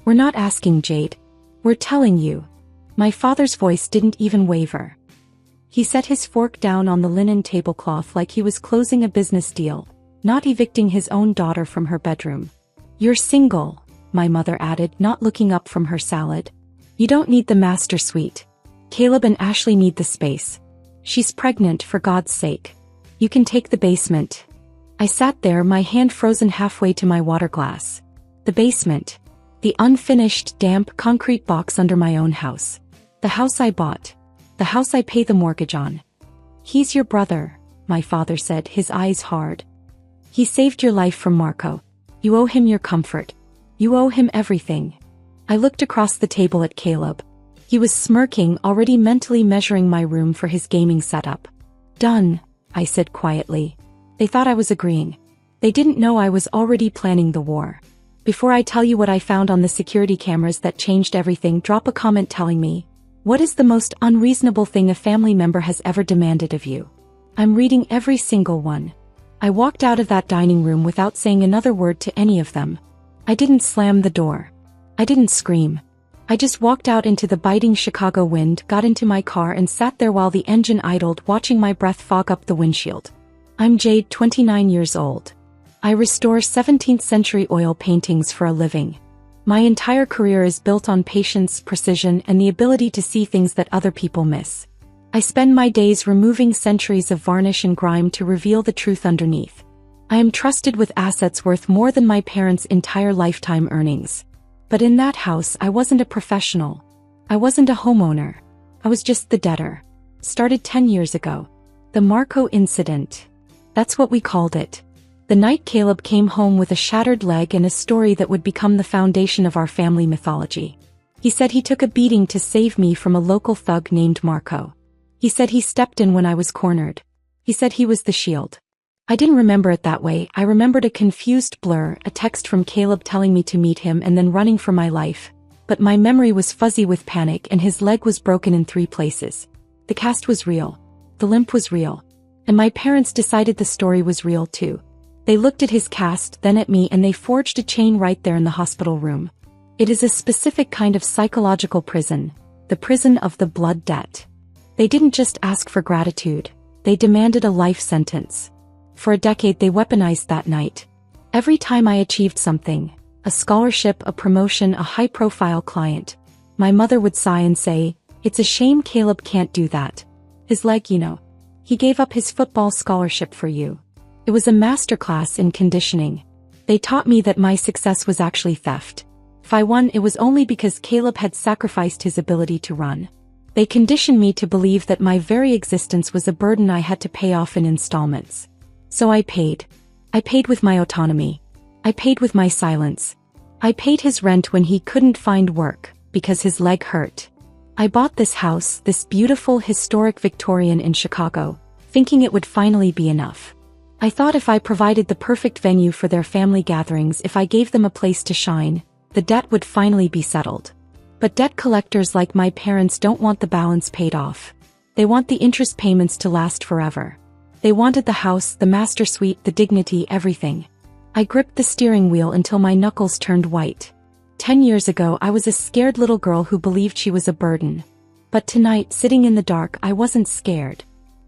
We're not asking, Jade. We're telling you. My father's voice didn't even waver. He set his fork down on the linen tablecloth like he was closing a business deal, not evicting his own daughter from her bedroom. You're single, my mother added, not looking up from her salad. You don't need the master suite. Caleb and Ashley need the space. She's pregnant, for God's sake. You can take the basement. I sat there, my hand frozen halfway to my water glass. The basement. The unfinished, damp concrete box under my own house. The house I bought. The house I pay the mortgage on. He's your brother, my father said, his eyes hard. He saved your life from Marco. You owe him your comfort. You owe him everything. I looked across the table at Caleb. He was smirking, already mentally measuring my room for his gaming setup. Done, I said quietly. They thought I was agreeing. They didn't know I was already planning the war. Before I tell you what I found on the security cameras that changed everything, drop a comment telling me, what is the most unreasonable thing a family member has ever demanded of you? I'm reading every single one. I walked out of that dining room without saying another word to any of them. I didn't slam the door. I didn't scream. I just walked out into the biting Chicago wind, got into my car and sat there while the engine idled, watching my breath fog up the windshield. I'm Jade, 29 years old. I restore 17th century oil paintings for a living. My entire career is built on patience, precision, and the ability to see things that other people miss. I spend my days removing centuries of varnish and grime to reveal the truth underneath. I am trusted with assets worth more than my parents' entire lifetime earnings. But in that house, I wasn't a professional. I wasn't a homeowner. I was just the debtor. Started 10 years ago. The Marco incident. That's what we called it. The night Caleb came home with a shattered leg and a story that would become the foundation of our family mythology. He said he took a beating to save me from a local thug named Marco. He said he stepped in when I was cornered. He said he was the shield. I didn't remember it that way. I remembered a confused blur, a text from Caleb telling me to meet him and then running for my life. But my memory was fuzzy with panic and his leg was broken in 3 places. The cast was real. The limp was real. And my parents decided the story was real too. They looked at his cast, then at me, and they forged a chain right there in the hospital room. It is a specific kind of psychological prison. The prison of the blood debt. They didn't just ask for gratitude. They demanded a life sentence. For a decade they weaponized that night. Every time I achieved something, a scholarship, a promotion, a high-profile client, my mother would sigh and say, "It's a shame Caleb can't do that. His leg, you know. He gave up his football scholarship for you." It was a masterclass in conditioning. They taught me that my success was actually theft. If I won, it was only because Caleb had sacrificed his ability to run. They conditioned me to believe that my very existence was a burden I had to pay off in installments. So I paid. I paid with my autonomy. I paid with my silence. I paid his rent when he couldn't find work, because his leg hurt. I bought this house, this beautiful historic Victorian in Chicago, thinking it would finally be enough. I thought if I provided the perfect venue for their family gatherings, if I gave them a place to shine, the debt would finally be settled. But debt collectors like my parents don't want the balance paid off. They want the interest payments to last forever. They wanted the house, the master suite, the dignity, everything. I gripped the steering wheel until my knuckles turned white. 10 years ago I was a scared little girl who believed she was a burden. But tonight, sitting in the dark, I wasn't scared.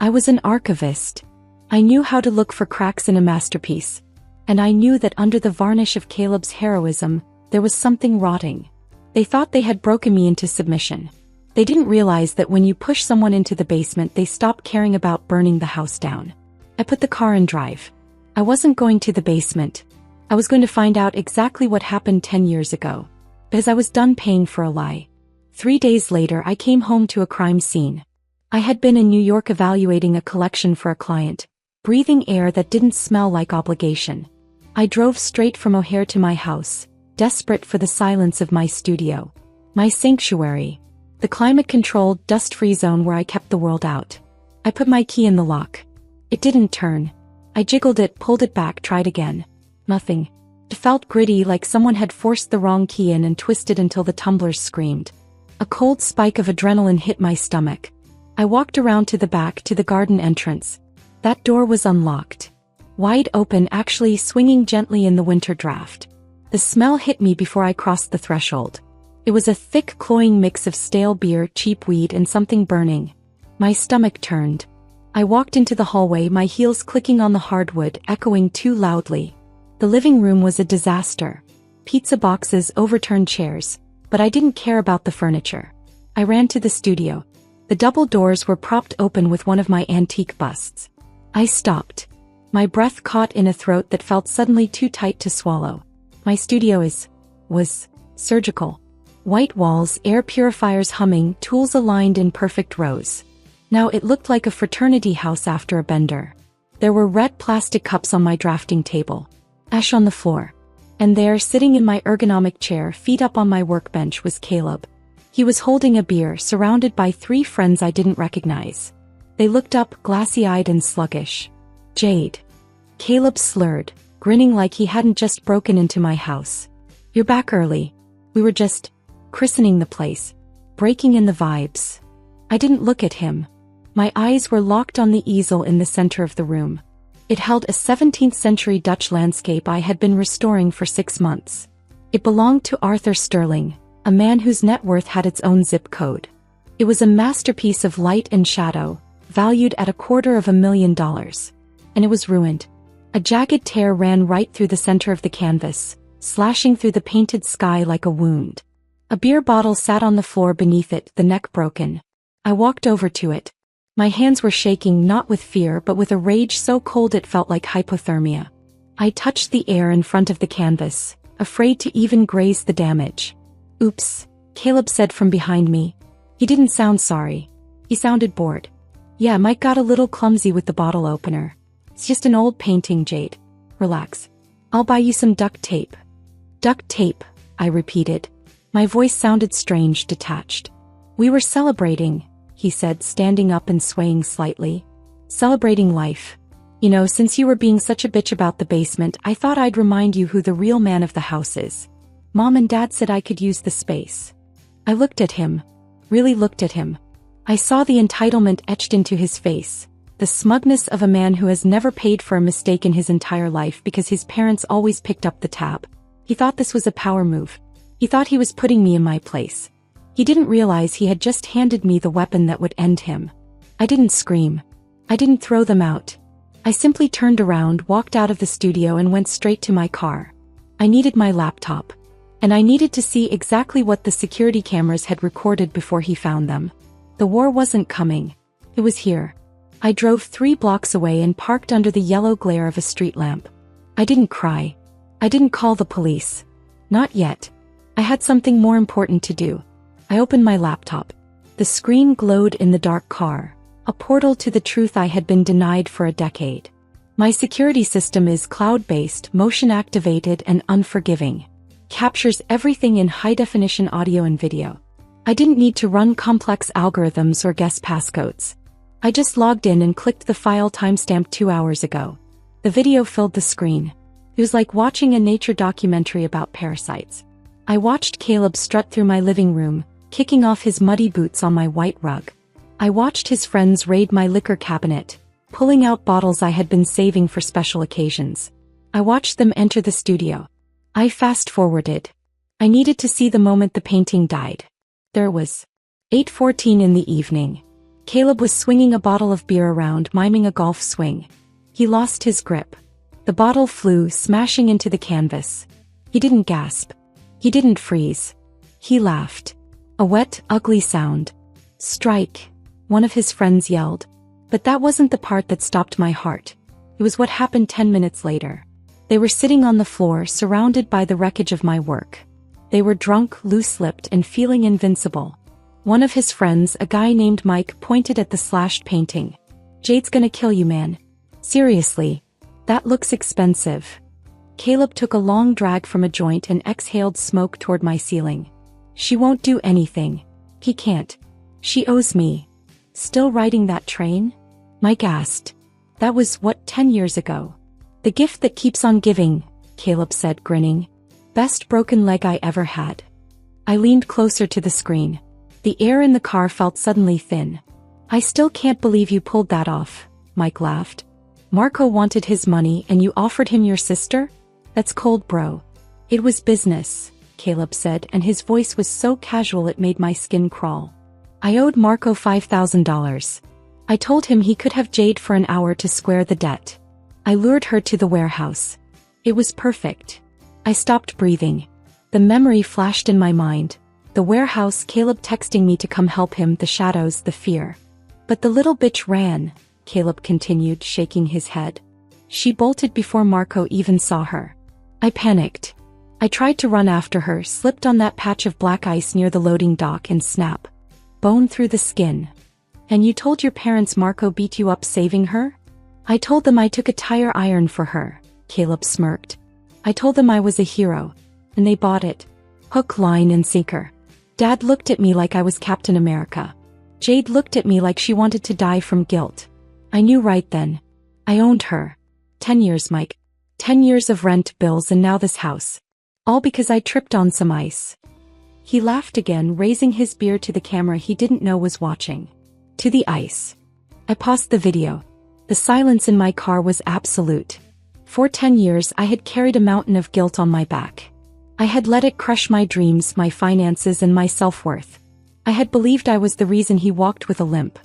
I was an archivist. I knew how to look for cracks in a masterpiece. And I knew that under the varnish of Caleb's heroism, there was something rotting. They thought they had broken me into submission. They didn't realize that when you push someone into the basement, they stop caring about burning the house down. I put the car in drive. I wasn't going to the basement. I was going to find out exactly what happened 10 years ago. Because I was done paying for a lie. 3 days later I came home to a crime scene. I had been in New York evaluating a collection for a client, breathing air that didn't smell like obligation. I drove straight from O'Hare to my house, desperate for the silence of my studio. My sanctuary. The climate-controlled, dust-free zone where I kept the world out. I put my key in the lock. It didn't turn. I jiggled it, pulled it back, tried again. Nothing. It felt gritty, like someone had forced the wrong key in and twisted until the tumblers screamed. A cold spike of adrenaline hit my stomach. I walked around to the back, to the garden entrance. That door was unlocked. Wide open, actually swinging gently in the winter draft. The smell hit me before I crossed the threshold. It was a thick, cloying mix of stale beer, cheap weed, and something burning. My stomach turned. I walked into the hallway, my heels clicking on the hardwood, echoing too loudly. The living room was a disaster. Pizza boxes, overturned chairs. But I didn't care about the furniture. I ran to the studio. The double doors were propped open with one of my antique busts. I stopped. My breath caught in a throat that felt suddenly too tight to swallow. My studio was surgical. White walls, air purifiers humming, tools aligned in perfect rows. Now it looked like a fraternity house after a bender. There were red plastic cups on my drafting table. Ash on the floor. And there, sitting in my ergonomic chair, feet up on my workbench, was Caleb. He was holding a beer, surrounded by 3 friends I didn't recognize. They looked up, glassy-eyed and sluggish. "Jade." Caleb slurred, grinning like he hadn't just broken into my house. "You're back early. We were just christening the place. Breaking in the vibes." I didn't look at him. My eyes were locked on the easel in the center of the room. It held a 17th-century Dutch landscape I had been restoring for 6 months. It belonged to Arthur Sterling, a man whose net worth had its own zip code. It was a masterpiece of light and shadow, valued at $250,000. And it was ruined. A jagged tear ran right through the center of the canvas, slashing through the painted sky like a wound. A beer bottle sat on the floor beneath it, the neck broken. I walked over to it. My hands were shaking, not with fear but with a rage so cold it felt like hypothermia. I touched the air in front of the canvas, afraid to even graze the damage. "Oops," Caleb said from behind me. He didn't sound sorry. He sounded bored. "Yeah, Mike got a little clumsy with the bottle opener. It's just an old painting, Jade. Relax. I'll buy you some duct tape." "Duct tape," I repeated. My voice sounded strange, detached. "We were celebrating," he said, standing up and swaying slightly. "Celebrating life. You know, since you were being such a bitch about the basement, I thought I'd remind you who the real man of the house is. Mom and Dad said I could use the space." I looked at him. Really looked at him. I saw the entitlement etched into his face, the smugness of a man who has never paid for a mistake in his entire life because his parents always picked up the tab. He thought this was a power move. He thought he was putting me in my place. He didn't realize he had just handed me the weapon that would end him. I didn't scream. I didn't throw them out. I simply turned around, walked out of the studio and went straight to my car. I needed my laptop. And I needed to see exactly what the security cameras had recorded before he found them. The war wasn't coming. It was here. I drove 3 blocks away and parked under the yellow glare of a street lamp. I didn't cry. I didn't call the police. Not yet. I had something more important to do. I opened my laptop. The screen glowed in the dark car, a portal to the truth I had been denied for a decade. My security system is cloud-based, motion-activated, and unforgiving. Captures everything in high-definition audio and video. I didn't need to run complex algorithms or guess passcodes. I just logged in and clicked the file timestamped 2 hours ago. The video filled the screen. It was like watching a nature documentary about parasites. I watched Caleb strut through my living room, kicking off his muddy boots on my white rug. I watched his friends raid my liquor cabinet, pulling out bottles I had been saving for special occasions. I watched them enter the studio. I fast-forwarded. I needed to see the moment the painting died. There it was. 8:14 in the evening. Caleb was swinging a bottle of beer around, miming a golf swing. He lost his grip. The bottle flew, smashing into the canvas. He didn't gasp. He didn't freeze. He laughed. A wet, ugly sound. "Strike," one of his friends yelled. But that wasn't the part that stopped my heart. It was what happened 10 minutes later. They were sitting on the floor, surrounded by the wreckage of my work. They were drunk, loose-lipped, and feeling invincible. One of his friends, a guy named Mike, pointed at the slashed painting. "Jade's gonna kill you, man. Seriously. That looks expensive." Caleb took a long drag from a joint and exhaled smoke toward my ceiling. "She won't do anything. He can't. She owes me." "Still riding that train?" Mike asked. "That was, 10 years ago?" "The gift that keeps on giving," Caleb said, grinning. "Best broken leg I ever had." I leaned closer to the screen. The air in the car felt suddenly thin. "I still can't believe you pulled that off," Mike laughed. "Marco wanted his money and you offered him your sister? That's cold, bro. It was business, Caleb said, and his voice was so casual it made my skin crawl. I owed Marco $5,000. I told him he could have Jade for an hour to square the debt. I lured her to the warehouse. It was perfect. I stopped breathing. The memory flashed in my mind. The warehouse, Caleb texting me to come help him, the shadows, the fear. But the little bitch ran, Caleb continued, shaking his head. She bolted before Marco even saw her. I panicked. I tried to run after her, slipped on that patch of black ice near the loading dock and snap. Bone through the skin. And you told your parents Marco beat you up saving her? I told them I took a tire iron for her, Caleb smirked. I told them I was a hero. And they bought it. Hook, line, and sinker. Dad looked at me like I was Captain America. Jade looked at me like she wanted to die from guilt. I knew right then. I owned her. 10 years, Mike. 10 years of rent, bills, and now this house. All because I tripped on some ice. He laughed again, raising his beard to the camera he didn't know was watching. To the ice. I paused the video. The silence in my car was absolute. For 10 years I had carried a mountain of guilt on my back. I had let it crush my dreams, my finances, and my self-worth. I had believed I was the reason he walked with a limp.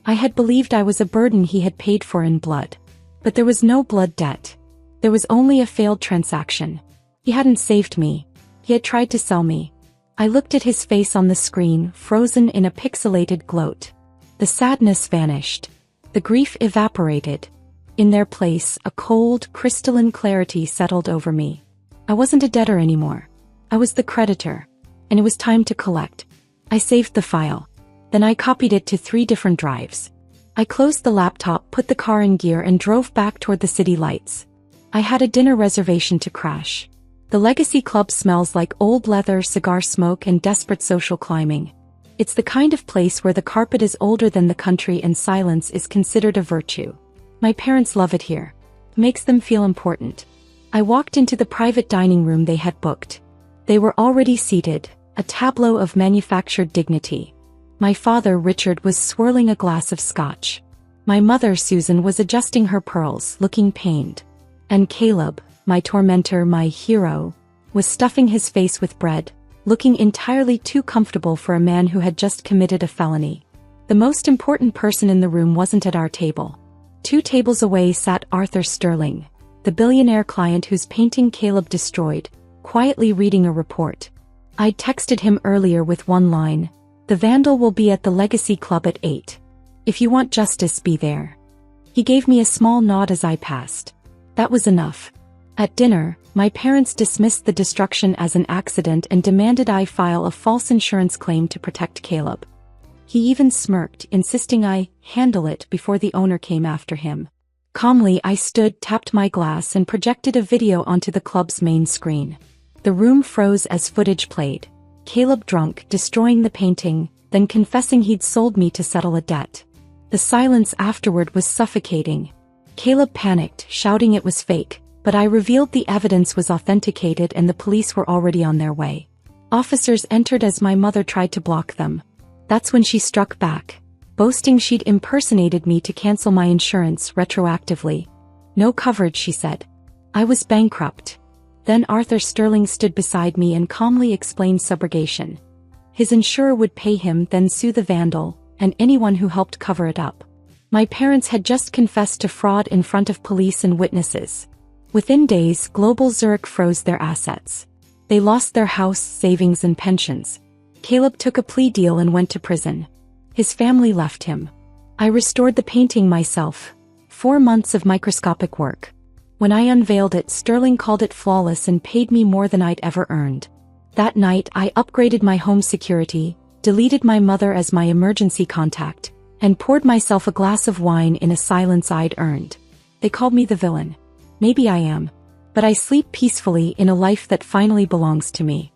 I had believed I was a burden he had paid for in blood. But there was no blood debt. There was only a failed transaction. He hadn't saved me. He had tried to sell me. I looked at his face on the screen, frozen in a pixelated gloat. The sadness vanished. The grief evaporated. In their place, a cold, crystalline clarity settled over me. I wasn't a debtor anymore. I was the creditor. And it was time to collect. I saved the file. Then I copied it to 3 different drives. I closed the laptop, put the car in gear, and drove back toward the city lights. I had a dinner reservation to crash. The Legacy Club smells like old leather, cigar smoke, and desperate social climbing. It's the kind of place where the carpet is older than the country and silence is considered a virtue. My parents love it here. Makes them feel important. I walked into the private dining room they had booked. They were already seated, a tableau of manufactured dignity. My father, Richard, was swirling a glass of scotch. My mother, Susan, was adjusting her pearls, looking pained. And Caleb, my tormentor, my hero, was stuffing his face with bread, looking entirely too comfortable for a man who had just committed a felony. The most important person in the room wasn't at our table. 2 tables away sat Arthur Sterling, the billionaire client whose painting Caleb destroyed, quietly reading a report. I'd texted him earlier with one line: "The vandal will be at the Legacy Club at 8. If you want justice, be there." He gave me a small nod as I passed. That was enough. At dinner, my parents dismissed the destruction as an accident and demanded I file a false insurance claim to protect Caleb. He even smirked, insisting I handle it before the owner came after him. Calmly, I stood, tapped my glass, and projected a video onto the club's main screen. The room froze as footage played. Caleb drunk, destroying the painting, then confessing he'd sold me to settle a debt. The silence afterward was suffocating. Caleb panicked, shouting it was fake, but I revealed the evidence was authenticated and the police were already on their way. Officers entered as my mother tried to block them. That's when she struck back, boasting she'd impersonated me to cancel my insurance retroactively. No coverage, she said. I was bankrupt. Then Arthur Sterling stood beside me and calmly explained subrogation. His insurer would pay him, then sue the vandal, and anyone who helped cover it up. My parents had just confessed to fraud in front of police and witnesses. Within days, Global Zurich froze their assets. They lost their house, savings, and pensions. Caleb took a plea deal and went to prison. His family left him. I restored the painting myself. 4 months of microscopic work. When I unveiled it, Sterling called it flawless and paid me more than I'd ever earned. That night, I upgraded my home security, deleted my mother as my emergency contact, and poured myself a glass of wine in a silence I'd earned. They called me the villain. Maybe I am. But I sleep peacefully in a life that finally belongs to me.